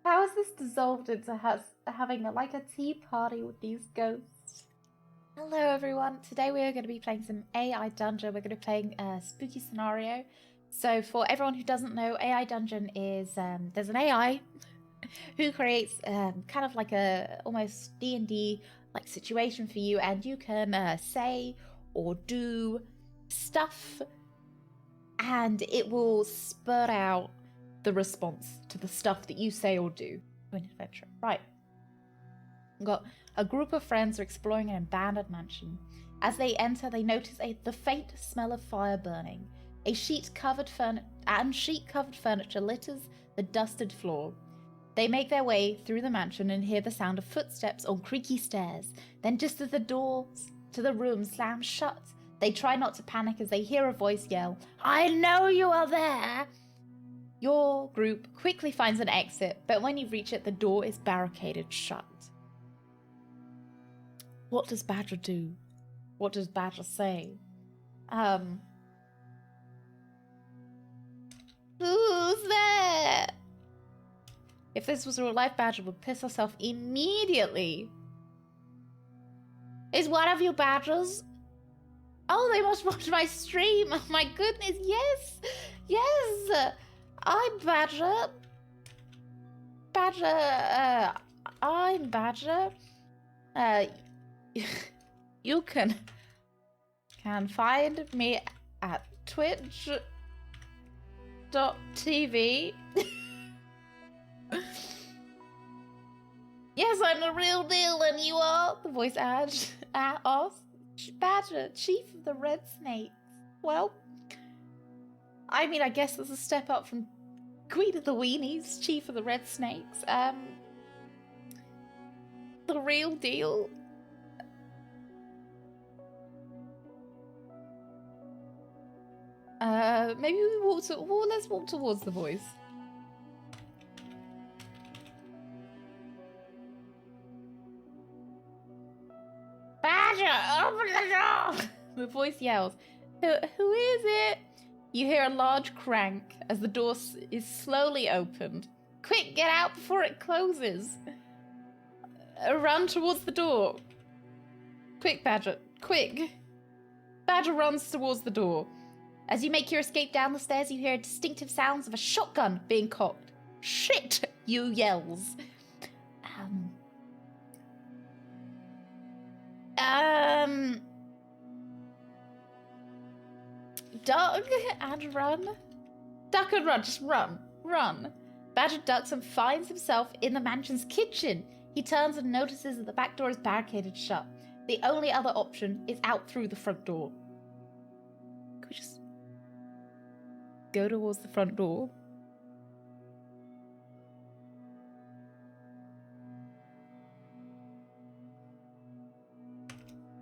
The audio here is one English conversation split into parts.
How is this dissolved into having like a tea party with these ghosts? Hello everyone, today we are going to be playing some AI Dungeon. We're going to be playing a spooky scenario. So for everyone who doesn't know, AI Dungeon is, there's an AI who creates kind of like a almost D&D like situation for you, and you can say or do stuff and it will spurt out the response to the stuff that you say or do. An adventure. Right. We've got a group of friends are exploring an abandoned mansion. As they enter, they notice the faint smell of fire burning. Sheet-covered furniture litters the dusted floor. They make their way through the mansion and hear the sound of footsteps on creaky stairs. Then just as the doors to the room slam shut, they try not to panic as they hear a voice yell, "I know you are there!" Your group quickly finds an exit, but when you reach it, the door is barricaded shut. What does Badger do? What does Badger say? Who's there? If this was real life, Badger would piss herself immediately. Is one of you Badgers? Oh, they must watch my stream. Oh my goodness, yes! Yes! I'm Badger. I'm Badger. You can find me at twitch.tv. Yes, I'm the real deal, and you are? The voice asked. Badger, chief of the Red Snakes. Well, I mean, I guess there's a step up from Queen of the Weenies, chief of the Red Snakes. The real deal. Maybe we walk let's walk towards the voice. Badger, open the door! The voice yells. Who is it? You hear a large crank as the door is slowly opened. Quick, get out before it closes. Run towards the door. Quick, Badger, quick. Badger runs towards the door. As you make your escape down the stairs, you hear distinctive sounds of a shotgun being cocked. Shit, you yells. Duck and run. Duck and run, just run. Badger ducks and finds himself in the mansion's kitchen. He turns and notices that the back door is barricaded shut. The only other option is out through the front door. Could we just go towards the front door?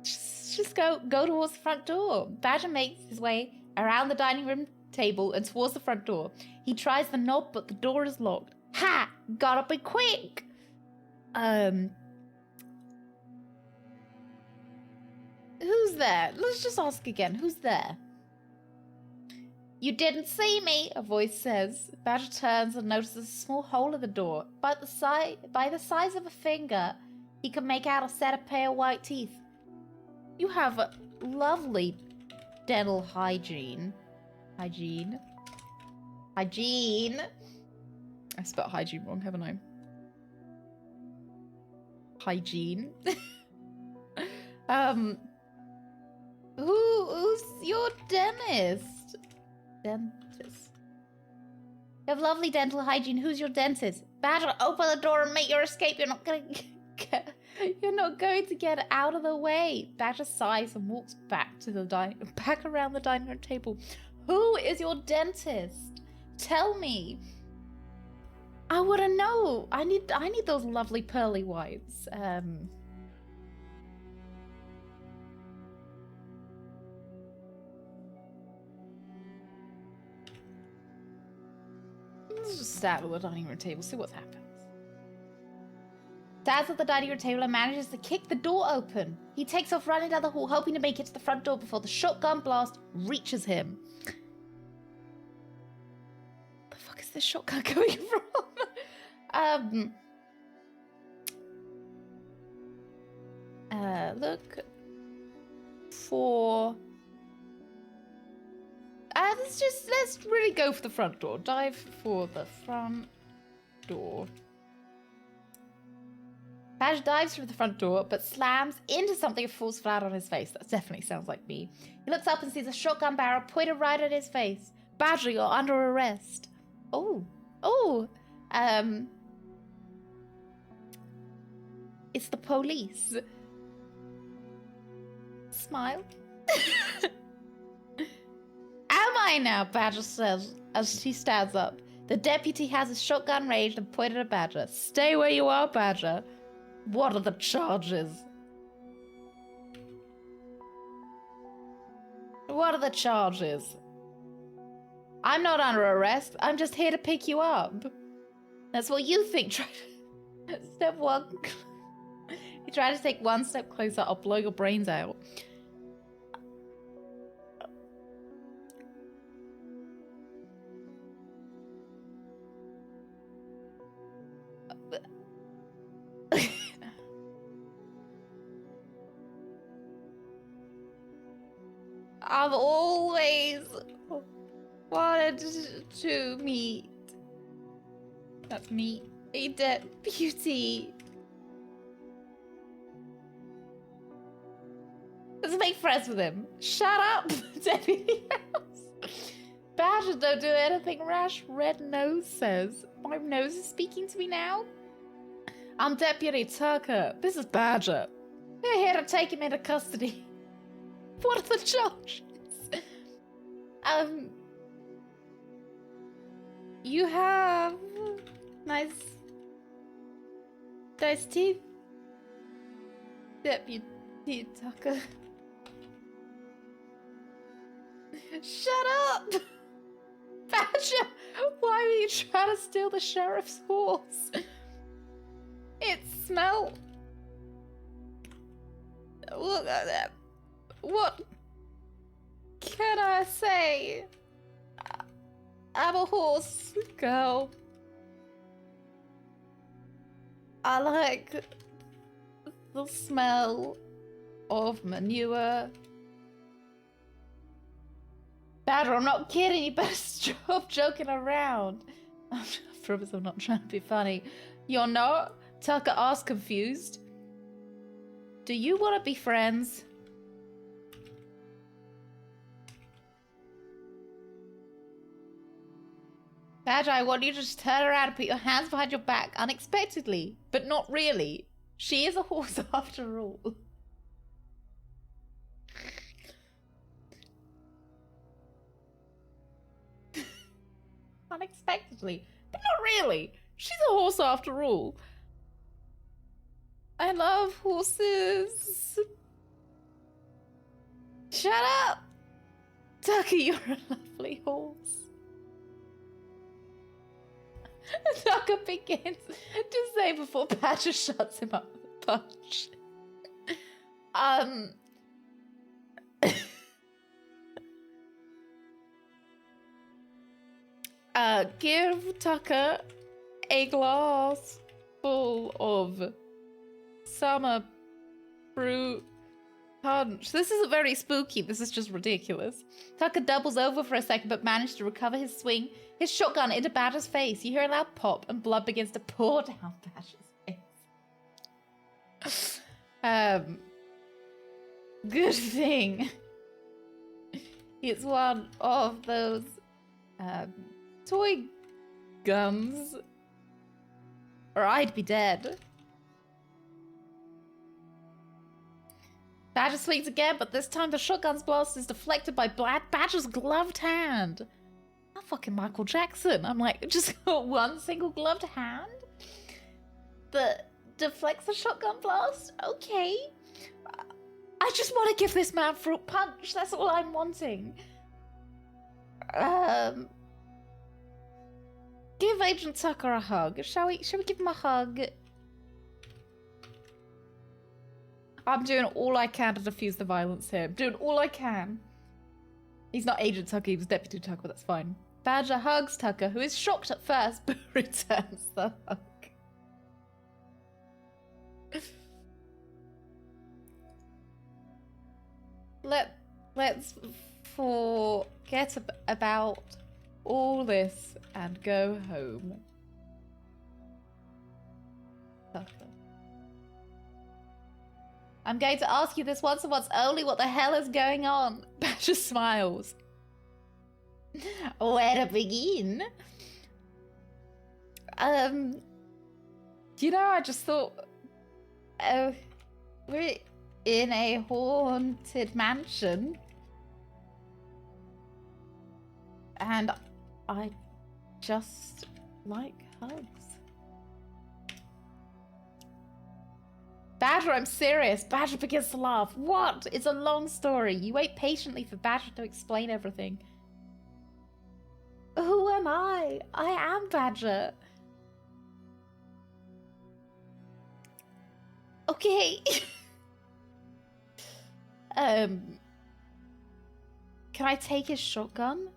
Just go towards the front door. Badger makes his way around the dining room table and towards the front door. He tries the knob, but the door is locked. Ha! Gotta be quick! Who's there? Let's just ask again. Who's there? You didn't see me, a voice says. Badger turns and notices a small hole in the door. By the size of a finger, he can make out a set of pale white teeth. You have a lovely dental hygiene. Hygiene. I spelled hygiene wrong, haven't I? Hygiene. Who's your dentist? Dentist. You have lovely dental hygiene. Who's your dentist? Badger, open the door and make your escape. You're not going to get out of the way. Badger sighs and walks back around the dining room table. Who is your dentist? Tell me. I wouldn't know. I need those lovely pearly whites. Let's just stand at the dining room table, see what happens. Stands at the dining room table and manages to kick the door open. He takes off running down the hall, hoping to make it to the front door before the shotgun blast reaches him. The fuck is this shotgun coming from? Look for... let's really go for the front door. Dive for the front door. Badger dives through the front door, but slams into something and falls flat on his face. That definitely sounds like me. He looks up and sees a shotgun barrel pointed right at his face. Badger, you're under arrest. Oh. It's the police. Smile. Am I now? Badger says as he stands up. The deputy has his shotgun raised and pointed at Badger. Stay where you are, Badger. What are the charges? What are the charges? I'm not under arrest. I'm just here to pick you up. That's what you think. Step one. You try to take one step closer, I'll blow your brains out. I've always wanted to meet a deputy. Let's make friends with him. Shut up, Deputy House. Badger don't do anything rash, Red Nose says. My nose is speaking to me now? I'm Deputy Tucker. This is Badger. We're here to take him into custody. What are the charges? You have nice teeth, Deputy Tucker. Shut up! Badger! Why were you trying to steal the sheriff's horse? It smelled... Look at that. What can I say? I'm a horse girl. I like the smell of manure. Badger, I'm not kidding. You better stop joking around. I promise I'm not trying to be funny. You're not? Tucker asked, confused. Do you want to be friends? Badger, I want you to just turn around and put your hands behind your back unexpectedly, but not really. She is a horse after all. Unexpectedly, but not really. She's a horse after all. I love horses. Shut up! Tucker, you're a lovely horse. Tucker begins to say before Badger shuts him up with a punch. Give Tucker a glass full of summer fruit punch. This isn't very spooky. This is just ridiculous. Tucker doubles over for a second, but manages to recover his swing. His shotgun into Badger's face. You hear a loud pop, and blood begins to pour down Badger's face. Good thing. It's one of those toy guns, or I'd be dead. Badger swings again, but this time the shotgun's blast is deflected by Badger's gloved hand. I'm fucking Michael Jackson. I'm like, just got one single gloved hand that deflects the shotgun blast? Okay. I just want to give this man fruit punch. That's all I'm wanting. Give Agent Tucker a hug. Shall we give him a hug? I'm doing all I can to defuse the violence here. I'm doing all I can. He's not Agent Tucker, he was Deputy Tucker, but that's fine. Badger hugs Tucker, who is shocked at first, but returns the hug. let's forget about all this and go home. Tucker. I'm going to ask you this once and once only. What the hell is going on? Badger smiles. Where to begin? You know, I just thought, we're in a haunted mansion, and I just like hugs. Badger, I'm serious. Badger begins to laugh. What? It's a long story. You wait patiently for Badger to explain everything. Who am I? I am Badger. Okay. Can I take his shotgun?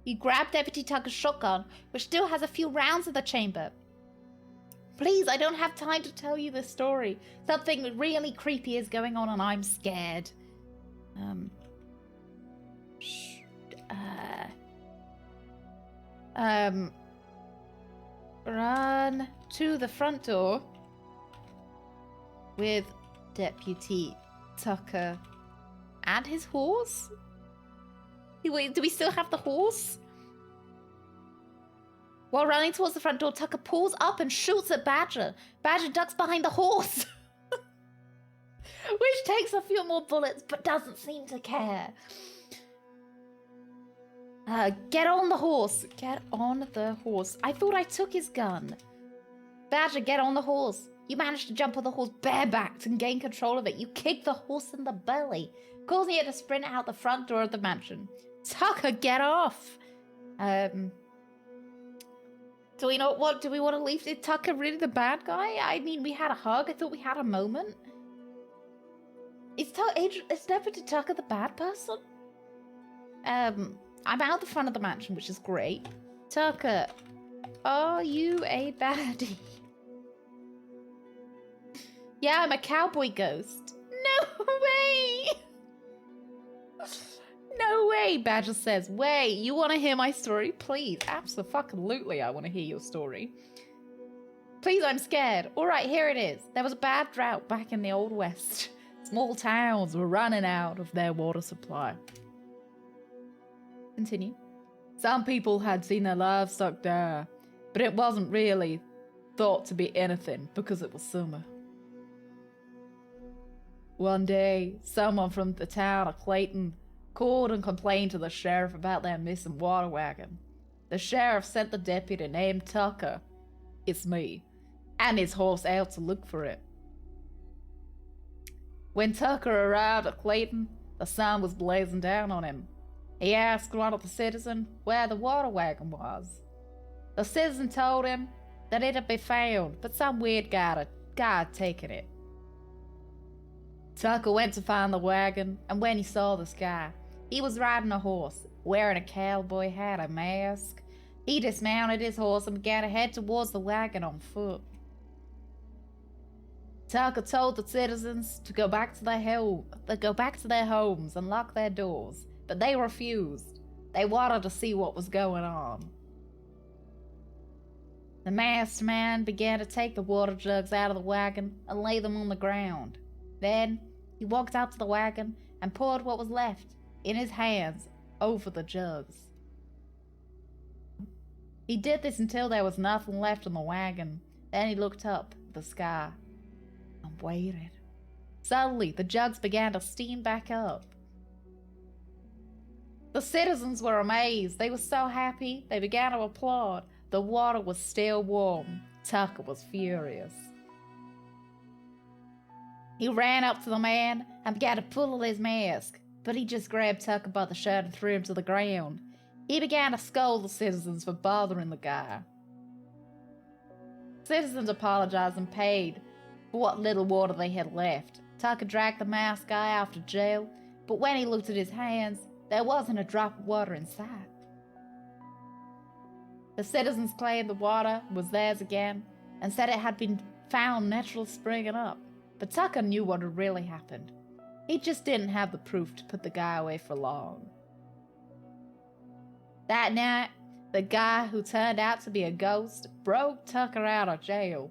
You grab Deputy Tucker's shotgun, which still has a few rounds in the chamber. Please, I don't have time to tell you this story. Something really creepy is going on and I'm scared. Run to the front door with Deputy Tucker and his horse? Wait, do we still have the horse? While running towards the front door, Tucker pulls up and shoots at Badger. Badger ducks behind the horse, which takes a few more bullets but doesn't seem to care. Get on the horse. Get on the horse. I thought I took his gun. Badger, get on the horse. You managed to jump on the horse barebacked and gain control of it. You kicked the horse in the belly, causing it to sprint out the front door of the mansion. Tucker, get off. Do we know what? Do we want to leave? Is Tucker really the bad guy? I mean, we had a hug. I thought we had a moment. Is Deputy Tucker the bad person? I'm out the front of the mansion, which is great. Tucker, are you a baddie? Yeah, I'm a cowboy ghost. No way! No way, Badger says. Wait, you want to hear my story? Please, absolutely, I want to hear your story. Please, I'm scared. All right, here it is. There was a bad drought back in the Old West. Small towns were running out of their water supply. Continue. Some people had seen their livestock die, but it wasn't really thought to be anything because it was summer. One day, someone from the town of Clayton called and complained to the sheriff about their missing water wagon. The sheriff sent the deputy named Tucker, it's me, and his horse out to look for it. When Tucker arrived at Clayton, the sun was blazing down on him. He asked one of the citizens where the water wagon was. The citizen told him that it had been found, but some weird guy had taken it. Tucker went to find the wagon, and when he saw this guy, he was riding a horse, wearing a cowboy hat and mask. He dismounted his horse and began to head towards the wagon on foot. Tucker told the citizens to go back to their homes and lock their doors, but they refused. They wanted to see what was going on. The masked man began to take the water jugs out of the wagon and lay them on the ground. Then he walked out to the wagon and poured what was left in his hands over the jugs. He did this until there was nothing left in the wagon. Then he looked up at the sky and waited. Suddenly, the jugs began to steam back up. The citizens were amazed. They were so happy, they began to applaud. The water was still warm. Tucker was furious. He ran up to the man and began to pull at his mask, but he just grabbed Tucker by the shirt and threw him to the ground. He began to scold the citizens for bothering the guy. Citizens apologized and paid for what little water they had left. Tucker dragged the masked guy off to jail, but when he looked at his hands, there wasn't a drop of water in sight. The citizens claimed the water was theirs again, and said it had been found naturally springing up. But Tucker knew what had really happened. He just didn't have the proof to put the guy away for long. That night, the guy who turned out to be a ghost broke Tucker out of jail.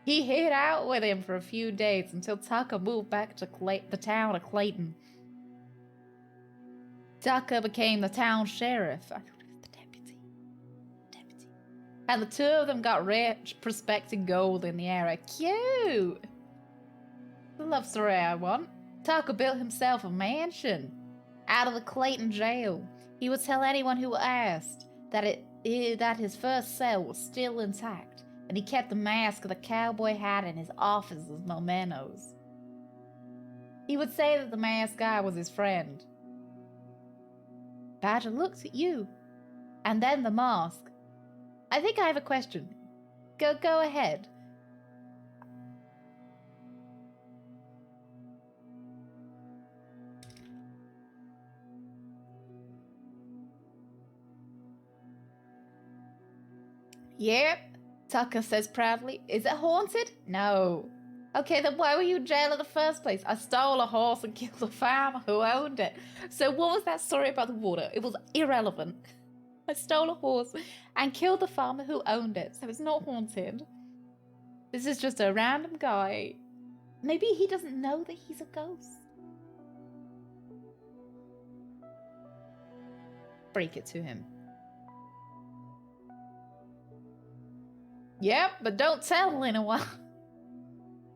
He hid out with him for a few days until Tucker moved back to the town of Clayton. Tucker became the town sheriff. I thought it was the deputy. And the two of them got rich prospecting gold in the area. Cute! The love story I want. Tucker built himself a mansion out of the Clayton jail. He would tell anyone who asked that his first cell was still intact, and he kept the mask of the cowboy hat in his office as mementos. He would say that the masked guy was his friend. Badger looked at you, and then the mask. I think I have a question. Go ahead. Yep, Tucker says proudly. Is it haunted? No. Okay, then why were you in jail in the first place? I stole a horse and killed a farmer who owned it. So what was that story about the water? It was irrelevant. I stole a horse and killed the farmer who owned it, so it's not haunted. This is just a random guy. Maybe he doesn't know that he's a ghost. Break it to him. Yep, but don't tell anyone.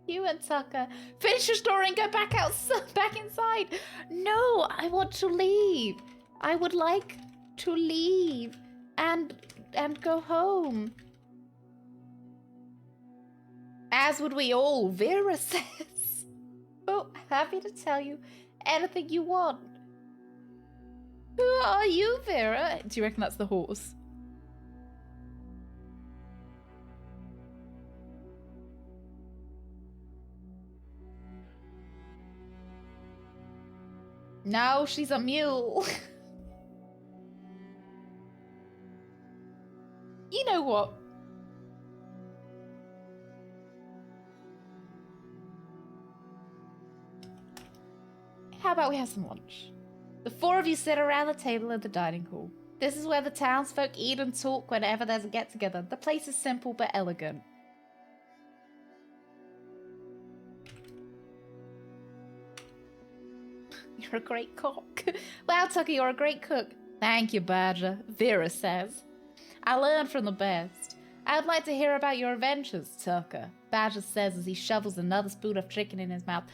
You and Tucker, finish your story and go back inside. No, I want to leave. I would like to leave and go home. As would we all, Vera says. Oh, happy to tell you anything you want. Who are you, Vera? Do you reckon that's the horse? No, she's a mule. You know what? How about we have some lunch? The four of you sit around the table at the dining hall. This is where the townsfolk eat and talk whenever there's a get-together. The place is simple but elegant. You're a great cook. Wow, Tucker, you're a great cook. Thank you, Badger, Vera says. I learned from the best. I'd like to hear about your adventures, Tucker, Badger says as he shovels another spoon of chicken in his mouth.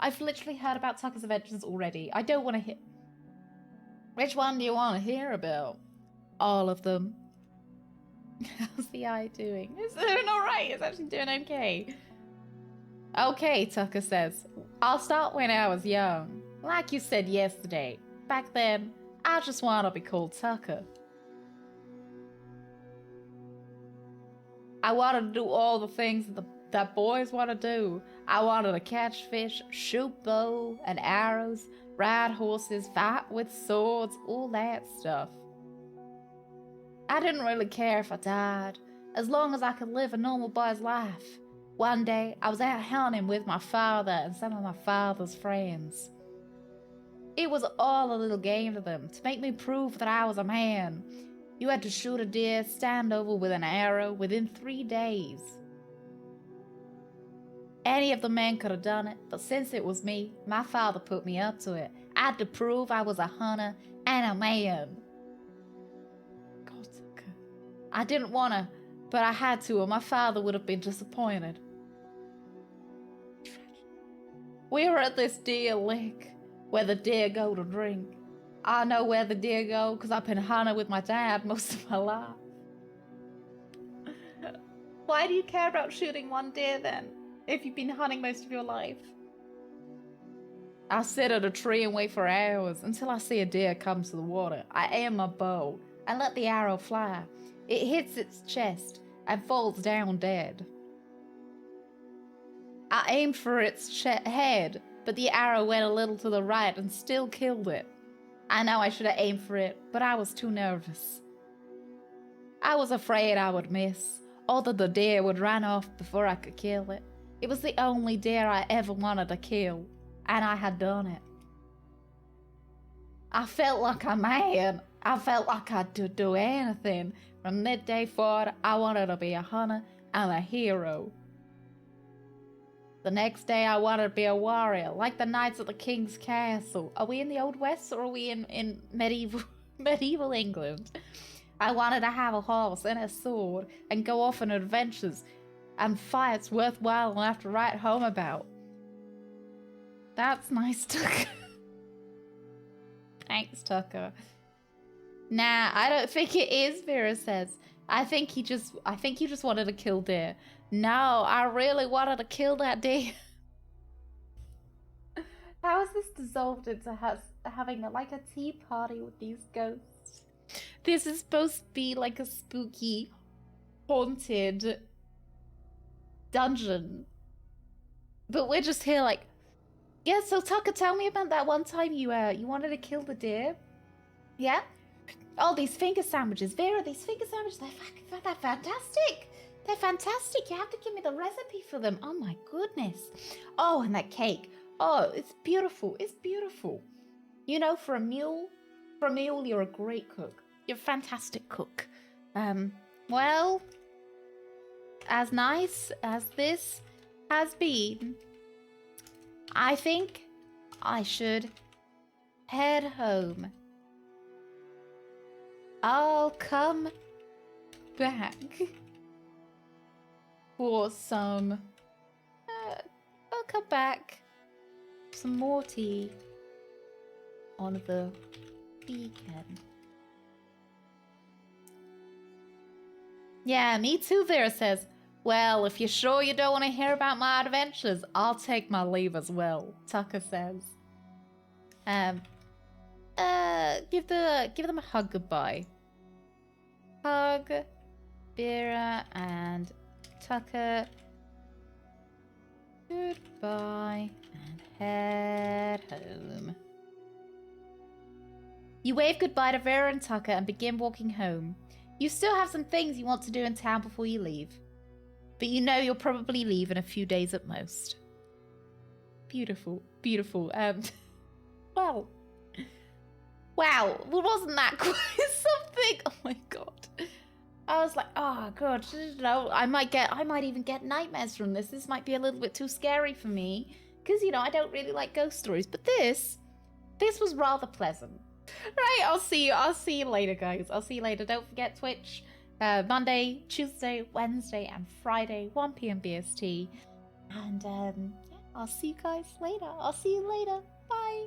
I've literally heard about Tucker's adventures already. I don't want to hear... Which one do you want to hear about? All of them. How's the eye doing? It's doing alright. It's actually doing okay. Okay, Tucker says. I'll start when I was young. Like you said yesterday, back then, I just want to be called Tucker. I wanted to do all the things that boys want to do. I wanted to catch fish, shoot bow and arrows, ride horses, fight with swords, all that stuff. I didn't really care if I died, as long as I could live a normal boy's life. One day, I was out hunting with my father and some of my father's friends. It was all a little game to them, to make me prove that I was a man. You had to shoot a deer, stand over with an arrow within 3 days. Any of the men could have done it, but since it was me, my father put me up to it. I had to prove I was a hunter and a man. God, Tucker. I didn't want to, but I had to, or my father would have been disappointed. We were at this deer lick, where the deer go to drink. I know where the deer go because I've been hunting with my dad most of my life. Why do you care about shooting one deer then, if you've been hunting most of your life? I sit at a tree and wait for hours until I see a deer come to the water. I aim my bow and let the arrow fly. It hits its chest and falls down dead. I aimed for its head, but the arrow went a little to the right and still killed it. I know I should have aimed for it, but I was too nervous. I was afraid I would miss, or that the deer would run off before I could kill it. It was the only deer I ever wanted to kill, and I had done it. I felt like a man. I felt like I could do anything. From that day forward, I wanted to be a hunter and a hero. The next day, I wanted to be a warrior, like the knights at the king's castle. Are we in the Old West, or are we in medieval England? I wanted to have a horse and a sword and go off on adventures and fights worthwhile enough to write home about. That's nice, Tucker. Thanks, Tucker. Nah, I don't think it is, Vera says. I think you just wanted to kill deer. No, I really wanted to kill that deer. How is this dissolved into having like a tea party with these ghosts? This is supposed to be like a spooky, haunted dungeon. But we're just here like, yeah, so Tucker, tell me about that one time you wanted to kill the deer. Yeah? Oh, these finger sandwiches. Vera, these finger sandwiches, they're fantastic. They're fantastic. You have to give me the recipe for them. Oh my goodness. Oh, and that cake. Oh, it's beautiful. It's beautiful. You know, for a mule, you're a great cook. You're a fantastic cook. Well, as nice as this has been, I think I should head home. I'll come back for some... I'll come back for some more tea on the weekend. Yeah, me too, Vera says. Well, if you're sure you don't want to hear about my adventures, I'll take my leave as well, Tucker says. Give them a hug goodbye. Hug, Vera and Tucker. Goodbye and head home. You wave goodbye to Vera and Tucker and begin walking home. You still have some things you want to do in town before you leave. But you know you'll probably leave in a few days at most. Beautiful, beautiful. Well, wow, well, wasn't that quite something? Oh my god. I was like, oh god, no, I might even get nightmares from this. This might be a little bit too scary for me. Because, you know, I don't really like ghost stories. But this was rather pleasant. Right, I'll see you later, guys. I'll see you later. Don't forget Twitch. Monday, Tuesday, Wednesday, and Friday, 1 p.m. BST. And yeah, I'll see you guys later. Bye.